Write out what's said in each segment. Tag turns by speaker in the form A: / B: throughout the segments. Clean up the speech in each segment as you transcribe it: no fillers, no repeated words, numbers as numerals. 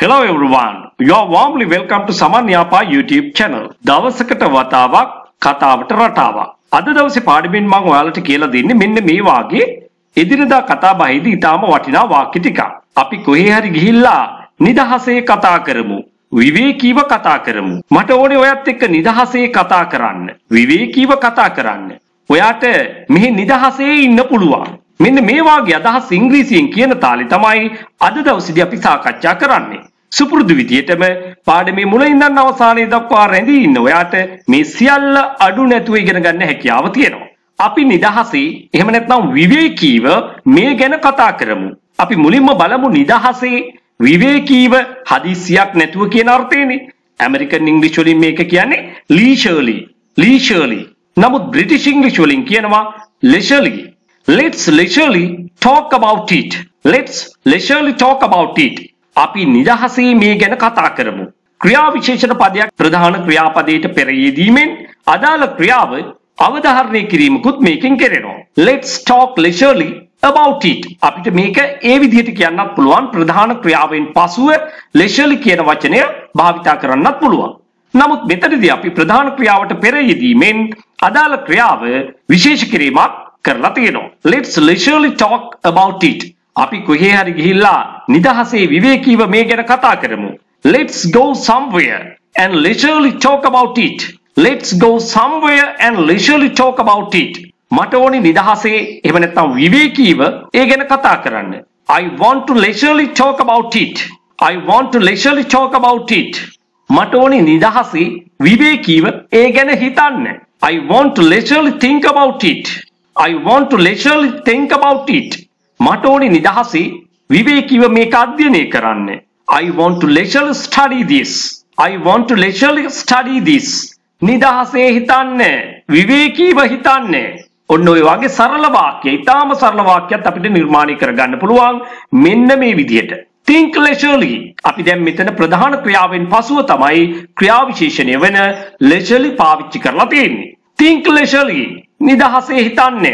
A: Hello everyone. You are warmly welcome to Saman Yapa YouTube channel. දවසකට වතාවක් කතාවට රටාවක්. අද දවසේ පාඩමෙන් මම ඔයාලට කියලා දෙන්නේ මෙන්න මේ වාගේ එදිනදා කතා බහේදී ඊටාම වටිනා වාක්‍ය ටිකක්. අපි කොහේ හරි ගිහිල්ලා නිදහසේ කතා කරමු. විවේකීව කතා කරමු. මට ඕනේ ඔයත් එක්ක නිදහසේ කතා කරන්න. විවේකීව කතා කරන්න. ඔයාට මෙහි නිදහසේ ඉන්න පුළුවන්. මෙන්න මේ වාගේ අදහස් ඉංග්‍රීසියෙන් කියන තාලේ තමයි අද දවසේදී අපි සාකච්ඡා කරන්නේ. සුපුරුදු විදියටම පාඩමේ මුල ඉඳන් අවසානයේ දක්වා රැඳී ඉන්න ඔයාට මේ සියල්ල අඩු නැතුව ඉගෙන ගන්න හැකියාව තියෙනවා. අපි නිදහසේ එහෙම නැත්නම් විවේකීව මේ ගැන කතා කරමු. අපි මුලින්ම බලමු නිදහසේ විවේකීව හදිසියක් නැතුව කියන අර්ථයනේ. ඇමරිකන් ඉංග්‍රීසි වලින් මේක කියන්නේ leisurely. නමුත් බ්‍රිටිෂ් ඉංග්‍රීසි වලින් කියනවා leisurely. Let's leisurely talk about it. Let's leisurely talk about it. අපි නිදහසේ මේ ගැන කතා කරමු. ක්‍රියා විශේෂණ පදයක් ප්‍රධාන ක්‍රියාපදයට පෙර යෙදීමෙන් අදාළ ක්‍රියාව අවධාරණය කිරීමකුත් මේකෙන් කෙරෙනවා. Let's talk leisurely about it. අපිට මේක ඒ විදිහට කියන්නත් පුළුවන්. ප්‍රධාන ක්‍රියාවෙන් පසුව leisurely කියන වචනය භාවිතා කරන්නත් පුළුවන්. නමුත් මෙතනදී අපි ප්‍රධාන ක්‍රියාවට පෙර යෙදීමෙන් අදාළ ක්‍රියාව විශේෂ කිරීමක් කරලා තියෙනවා. Let's leisurely talk about it. අපි කොහේ හරි ගිහිල්ලා නිදහසේ විවේකීව මේ ගැන කතා කරමු. Let's go somewhere and leisurely talk about it. Let's go somewhere and leisurely talk about it. මට ඕනේ නිදහසේ එහෙම නැත්නම් විවේකීව ඒ ගැන කතා කරන්න. I want to leisurely talk about it. I want to leisurely talk about it. මට ඕනේ නිදහසේ විවේකීව ඒ ගැන හිතන්න. I want to leisurely think about it. I want to leisurely think about it. මට ඕනේ නිදහසේ විවේකීව මේක අධ්‍යයනය කරන්න. I want to leisurely study this. I want to leisurely study this. නිදහසේ හිතන්න, විවේකීව හිතන්න. ඔන්න ඔය වගේ සරල වාක්‍ය, ඊටාම සරල වාක්‍යයක් අපිට නිර්මාණය කරගන්න පුළුවන් මෙන්න මේ විදිහට. Think leisurely. අපි දැන් මෙතන ප්‍රධාන ක්‍රියාවෙන් පසුව තමයි ක්‍රියා විශේෂණය වෙන leisurely පාවිච්චි කරලා තියෙන්නේ. Think leisurely. නිදහසේ හිතන්න,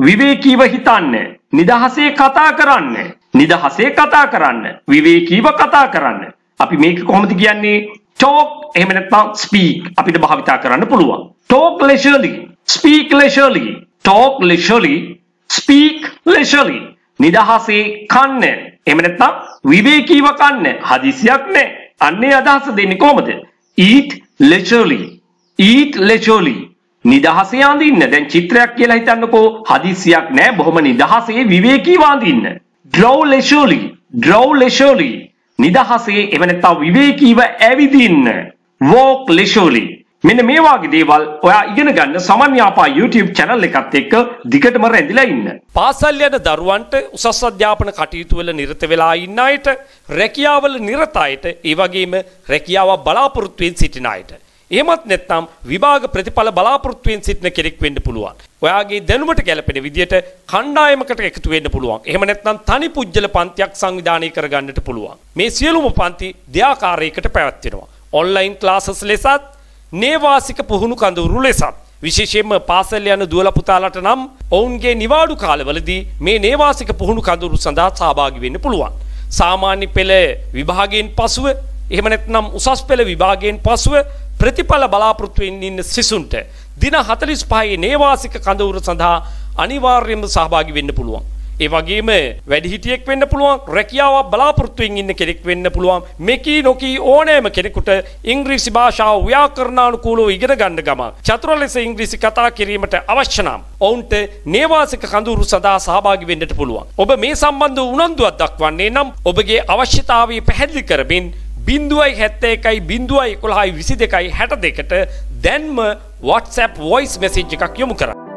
A: විවේකීව හිතන්න. නිදහසේ කතා කරන්න. නිදහසේ කතා කරන්න. විවේකීව කතා කරන්න. අපි මේක කොහොමද කියන්නේ? talk එහෙම නැත්නම් speak අපිට භාවිතා කරන්න පුළුවන්. talk leisurely, speak leisurely, talk leisurely, speak leisurely. නිදහසේ කන්න. එහෙම නැත්නම් විවේකීව කන්න. හදිසියක් නැහැ. අන්නේ අදහස දෙන්නේ කොහොමද? eat leisurely, eat leisurely. නිදහසේ අඳින්න. දැන් චිත්‍රයක් කියලා හිතන්නකෝ. හදිසියක් නැහැ. බොහොම නිදහසේ විවේකීව අඳින්න. draw leisurely, draw leisurely. නිදහසේ එහෙම නැත්නම් විවේකීව ඇවිදින්න. walk leisurely. මෙන්න මේ වගේ දේවල් ඔයා ඉගෙන ගන්න සමන් යාපා YouTube channel එකත් එක්ක දිගටම රැඳිලා ඉන්න. පාසල් යන දරුවන්ට උසස් අධ්‍යාපන කටයුතු වල නිරත වෙලා ඉන්න අයට, රැකියාවල නිරත අයට, ඒ වගේම රැකියාව බලාපොරොත්තු වෙන සිටින අයට එහෙමත් නැත්නම් විභාග ප්‍රතිඵල බලාපොරොත්තුෙන් සිටින කෙනෙක් වෙන්න පුළුවන්. ඔයාගේ දැනුමට ගැලපෙන විදියට කණ්ඩායමකට එකතු වෙන්න පුළුවන්. එහෙම නැත්නම් තනි පුජ්‍යල පන්තියක් සංවිධානය කරගන්නට පුළුවන්. මේ සියලුම පන්ති දෙආකාරයකට පැවැත්වෙනවා. ඔන්ලයින් ක්ලාසස් ලෙසත්, නේවාසික පුහුණු කඳවුරු ලෙසත්. විශේෂයෙන්ම පාසල් යන දුවලා පුතාලට නම් ඔවුන්ගේ නිවාඩු කාලවලදී මේ නේවාසික පුහුණු කඳවුරු සඳහා සහභාගී වෙන්න පුළුවන්. සාමාන්‍ය පෙළ විභාගයෙන් පසුව එහෙම නැත්නම් උසස් පෙළ විභාගයෙන් පසුව ප්‍රතිඵල බලාපොරොත්තු වෙන්න ඉන්න සිසුන්ට දින 45 නේවාසික කඳවුර සඳහා අනිවාර්යයෙන්ම සහභාගී වෙන්න පුළුවන්. ඒ වගේම වැඩිහිටියෙක් වෙන්න පුළුවන්, රැකියාවක් බලාපොරොත්තු වෙමින් ඉන්න කෙනෙක් වෙන්න පුළුවන්. මෙකී නොකී ඕනෑම කෙනෙකුට ඉංග්‍රීසි භාෂාව ව්‍යාකරණානුකූලව ඉගෙන ගන්න ගමන් චතුර ලෙස ඉංග්‍රීසි කතා කිරීමට අවශ්‍ය නම් ඔවුන්ට නේවාසික කඳවුරු සඳහා සහභාගී වෙන්නට පුළුවන්. ඔබ මේ සම්බන්ධව උනන්දුවක් දක්වන්නේ නම් ඔබගේ අවශ්‍යතාවය පැහැදිලි කරමින් 071 011 22 62ට දැන්ම WhatsApp voice message එකක් යොමු කරන්න.